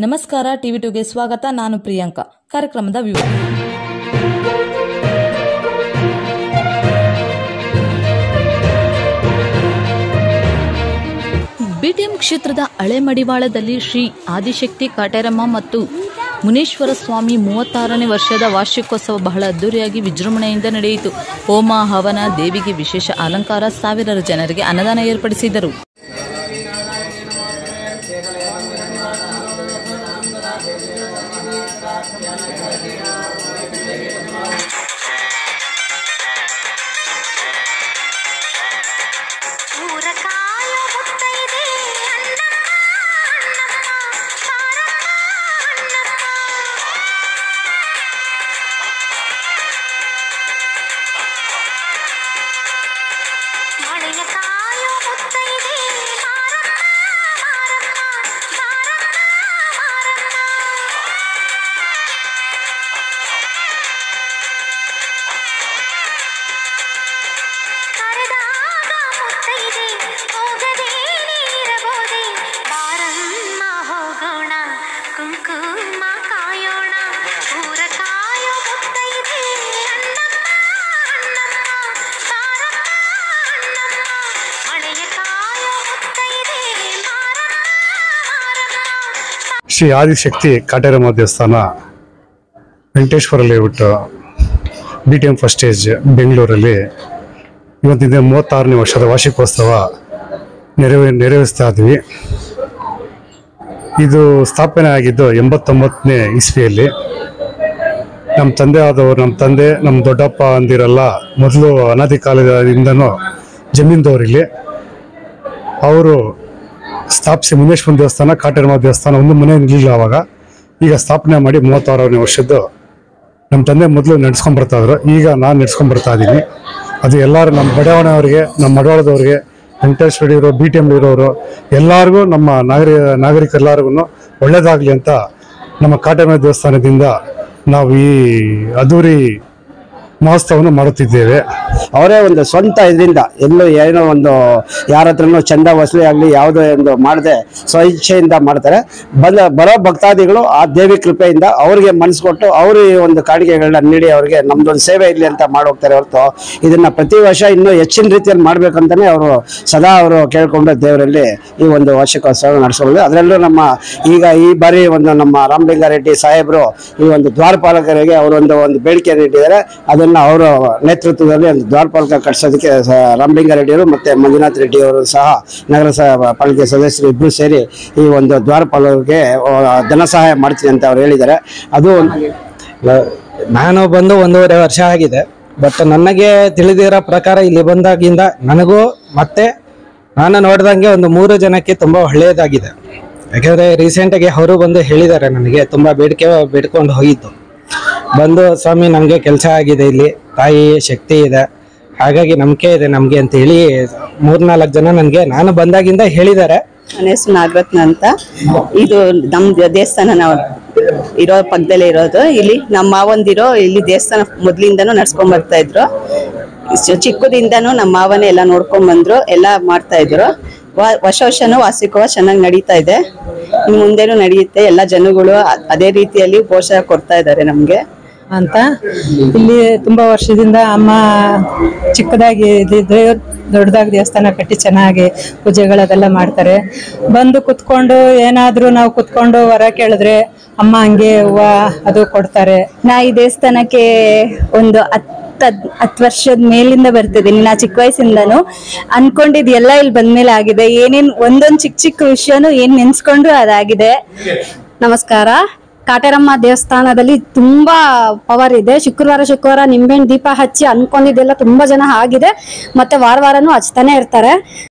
ನಮಸ್ಕಾರ ಟಿವಿ2ಗೆ ಸ್ವಾಗತ. ನಾನು ಪ್ರಿಯಾಂಕಾ. ಕಾರ್ಯಕ್ರಮದ ವಿವರ. ಬಿಟಿಎಂ ಕ್ಷೇತ್ರದ ಹಳೆ ಮಡಿವಾಳದಲ್ಲಿ ಶ್ರೀ ಆದಿಶಕ್ತಿ ಕಾಟೇರಮ್ಮ ಮತ್ತು ಮುನೇಶ್ವರ ಸ್ವಾಮಿ 36ನೇ ವರ್ಷದ ವಾರ್ಷಿಕೋತ್ಸವ ಬಹಳ ಅದ್ದೂರಿಯಾಗಿ ವಿಜೃಂಭಣೆಯಿಂದ ನಡೆಯಿತು. ಹೋಮ ಹವನ, ದೇವಿಗೆ ವಿಶೇಷ ಅಲಂಕಾರ, ಸಾವಿರಾರು ಜನರಿಗೆ ಅನ್ನದಾನ ಏರ್ಪಡಿಸಿದರು. ಶ್ರೀ ಆದಿಶಕ್ತಿ ಕಾಟೇರಮ್ಮ ದೇವಸ್ಥಾನ, Venkateshwara layout, BTM first stage, ಬೆಂಗಳೂರಲ್ಲಿ ಇವತ್ತಿನ 36ನೇ ವರ್ಷದ ವಾರ್ಷಿಕೋತ್ಸವ ನೆರವೇರಿಸ್ತಾ ಇದ್ವಿ. ಇದು ಸ್ಥಾಪನೆ ಆಗಿದ್ದು 89ನೇ ಇಸ್ವಿಯಲ್ಲಿ. ನಮ್ಮ ತಂದೆ ಆದವರು, ನಮ್ಮ ದೊಡ್ಡಪ್ಪ ಅಂದಿರಲ್ಲ, ಮೊದಲು ಅನಾದಿ ಕಾಲದಿಂದನೂ ಜಮೀನ್ದವ್ರಿಲ್ಲಿ ಅವರು ಸ್ಥಾಪಿಸಿ ಮುನೇಶ್ವರ ದೇವಸ್ಥಾನ, ಕಾಟೇರಮ್ಮ ದೇವಸ್ಥಾನ ಒಂದು ಮನೆ ನಿಲ್ಲಿಲ್ಲ ಅವಾಗ. ಈಗ ಸ್ಥಾಪನೆ ಮಾಡಿ 36ನೇ ವರ್ಷದ್ದು. ನಮ್ಮ ತಂದೆ ಮೊದಲು ನಡೆಸ್ಕೊಂಡು ಬರ್ತಾ ಇದ್ರು, ಈಗ ನಾನು ನಡೆಸ್ಕೊಂಡು ಬರ್ತಾ ಇದ್ದೀನಿ. ಅದು ಎಲ್ಲರೂ ನಮ್ಮ ಬಡಾವಣೆಯವ್ರಿಗೆ, ನಮ್ಮ ಮಡವಾಳದವ್ರಿಗೆ, ವೆಂಕಟೇಶ್ವರ ಇರೋ, BTM ಇರೋರು ಎಲ್ಲರಿಗೂ, ನಮ್ಮ ನಾಗರಿಕರೆಲ್ಲರಿಗೂ ಒಳ್ಳೇದಾಗಲಿ ಅಂತ ನಮ್ಮ ಕಾಟೇರಮ್ಮ ದೇವಸ್ಥಾನದಿಂದ ನಾವು ಈ ಅದ್ದೂರಿ ಮಹೋತ್ಸವವನ್ನು ಮಾಡುತ್ತಿದ್ದೇವೆ. ಅವರೇ ಒಂದು ಸ್ವಂತ ಇದರಿಂದ ಎಲ್ಲೂ ಏನೋ ಒಂದು ಯಾರ ಹತ್ರನೂ ಚಂದ ವಸೂಲಿ ಆಗಲಿ ಯಾವುದೋ ಒಂದು ಮಾಡದೆ ಸ್ವಇಚ್ಛೆಯಿಂದ ಮಾಡ್ತಾರೆ. ಬರೋ ಭಕ್ತಾದಿಗಳು ಆ ದೇವಿ ಕೃಪೆಯಿಂದ ಅವ್ರಿಗೆ ಮನಸ್ಸು ಕೊಟ್ಟು ಅವರು ಈ ಒಂದು ಕಾಣಿಕೆಗಳನ್ನ ನೀಡಿ ಅವ್ರಿಗೆ ನಮ್ದೊಂದು ಸೇವೆ ಇರಲಿ ಅಂತ ಮಾಡೋಗ್ತಾರೆ ಹೊರತು ಇದನ್ನ ಪ್ರತಿ ವರ್ಷ ಇನ್ನೂ ಹೆಚ್ಚಿನ ರೀತಿಯಲ್ಲಿ ಮಾಡ್ಬೇಕಂತಾನೆ ಅವರು ಸದಾ ಅವರು ಕೇಳ್ಕೊಂಡು ದೇವರಲ್ಲಿ ಈ ಒಂದು ವಾರ್ಷಿಕೋತ್ಸವ ನಡೆಸೋದು. ಅದರಲ್ಲೂ ನಮ್ಮ ಈಗ ಈ ಬಾರಿ ನಮ್ಮ ರಾಮಲಿಂಗಾರೆಡ್ಡಿ ಸಾಹೇಬರು ಈ ಒಂದು ದ್ವಾರಪಾಲಕರಿಗೆ ಅವರೊಂದು ಬೇಡಿಕೆ ನೀಡಿದ್ದಾರೆ. ಅದನ್ನ ಅವರ ನೇತೃತ್ವದಲ್ಲಿ ಒಂದು ದ್ವಾರಪಾಲಕ ಕಟ್ಟಿಸೋದಕ್ಕೆ ರಾಮಲಿಂಗಾರೆಡ್ಡಿಯವರು ಮತ್ತೆ ಮಂಜುನಾಥ್ ರೆಡ್ಡಿ ಅವರು ಸಹ ನಗರ ಪಾಲಿಕೆ ಸದಸ್ಯರು ಇಬ್ಬರು ಸೇರಿ ಈ ಒಂದು ದ್ವಾರಪಾಲಕರಿಗೆ ಧನ ಸಹಾಯ ಮಾಡ್ತೀನಿ ಅಂತ ಅವ್ರು ಹೇಳಿದ್ದಾರೆ. ಅದು ನಾನು ಬಂದು 1.5 ವರ್ಷ ಆಗಿದೆ. ಬಟ್ ನನಗೆ ತಿಳಿದಿರೋ ಪ್ರಕಾರ ಇಲ್ಲಿ ಬಂದಾಗಿಂದ ನನಗೂ ಮತ್ತೆ ನಾನು ನೋಡ್ದಂಗೆ ಒಂದು 3 ಜನಕ್ಕೆ ತುಂಬಾ ಒಳ್ಳೆಯದಾಗಿದೆ. ಯಾಕೆಂದ್ರೆ ರೀಸೆಂಟಾಗಿ ಅವರು ಬಂದು ಹೇಳಿದ್ದಾರೆ, ನನಗೆ ತುಂಬಾ ಬೇಡ್ಕೊಂಡು ಹೋಗಿದ್ದು ಬಂದು, ಸ್ವಾಮಿ ನಮಗೆ ಕೆಲಸ ಆಗಿದೆ, ಇಲ್ಲಿ ತಾಯಿ ಶಕ್ತಿ ಇದೆ, ಹಾಗಾಗಿ ನಂಬಿಕೆ ಇದೆ ನಮ್ಗೆ ಅಂತ ಹೇಳಿ 3-4 ಜನ ನನಗೆ ನಾನು ಬಂದಾಗಿಂದ ಹೇಳಿದ್ದಾರೆ. ನನ್ನ ಹೆಸರು ನಾಗರತ್ನ ಅಂತ. ಇದು ನಮ್ ದೇವಸ್ಥಾನ ನಾವು ಇರೋ ಪಕ್ಕದಲ್ಲೇ ಇರೋದು. ಇಲ್ಲಿ ನಮ್ಮ ಮಾವಂದಿರೋ ಇಲ್ಲಿ ದೇವಸ್ಥಾನ ಮೊದ್ಲಿಂದನೂ ನಡ್ಸ್ಕೊಂಡ್ ಬರ್ತಾ ಇದ್ರು. ಚಿಕ್ಕದಿಂದನೂ ನಮ್ಮ ಮಾವನೇ ಎಲ್ಲ ನೋಡ್ಕೊಂಡ್ ಬಂದ್ರು, ಎಲ್ಲ ಮಾಡ್ತಾ ಇದ್ರು. ವರ್ಷನೂ ವಾರ್ಷಿಕವ ಚೆನ್ನಾಗಿ ನಡೀತಾ ಇದೆ. ಇನ್ನು ಮುಂದೆನೂ ನಡೆಯುತ್ತೆ. ಎಲ್ಲ ಜನಗಳು ಅದೇ ರೀತಿಯಲ್ಲಿ ಪ್ರೋತ್ಸಾಹ ಕೊಡ್ತಾ ಇದ್ದಾರೆ ನಮ್ಗೆ ಅಂತ. ಇಲ್ಲಿ ತುಂಬಾ ವರ್ಷದಿಂದ ಅಮ್ಮ ಚಿಕ್ಕದಾಗಿ ದೊಡ್ಡದಾಗಿ ದೇವಸ್ಥಾನ ಕಟ್ಟಿ ಚೆನ್ನಾಗಿ ಪೂಜೆಗಳದೆಲ್ಲ ಮಾಡ್ತಾರೆ. ಬಂದು ಕುತ್ಕೊಂಡು ಏನಾದ್ರೂ ನಾವು ಕುತ್ಕೊಂಡು ವರ ಕೇಳಿದ್ರೆ ಅಮ್ಮ ಹಂಗೆ ಹೂವ ಅದು ಕೊಡ್ತಾರೆ. ನಾ ಈ ದೇವಸ್ಥಾನಕ್ಕೆ ಒಂದು 10 ವರ್ಷದ ಮೇಲಿಂದ ಬರ್ತಿದ್ದೀನಿ. ನಾ ಚಿಕ್ಕ ವಯಸ್ಸಿಂದನು ಅನ್ಕೊಂಡಿದ್ ಎಲ್ಲ ಇಲ್ಲಿ ಬಂದ್ಮೇಲೆ ಆಗಿದೆ. ಏನೇನ್ ಒಂದೊಂದ್ ಚಿಕ್ಕ ವಿಷಯನು ಏನ್ ನೆನ್ಸ್ಕೊಂಡ್ರು ಅದಾಗಿದೆ. ನಮಸ್ಕಾರ. ಕಾಟೇರಮ್ಮ ದೇವಸ್ಥಾನದಲ್ಲಿ ತುಂಬಾ ಪವರ್ ಇದೆ. ಶುಕ್ರವಾರ ನಿಂಬೆಹಣ್ಣು ದೀಪ ಹಚ್ಚಿ ಅನ್ಕೊಂಡಿದ್ದೆಲ್ಲ ತುಂಬಾ ಜನ ಆಗಿದೆ. ಮತ್ತೆ ವಾರನೂ ಹಚ್ತಾನೆ ಇರ್ತಾರೆ.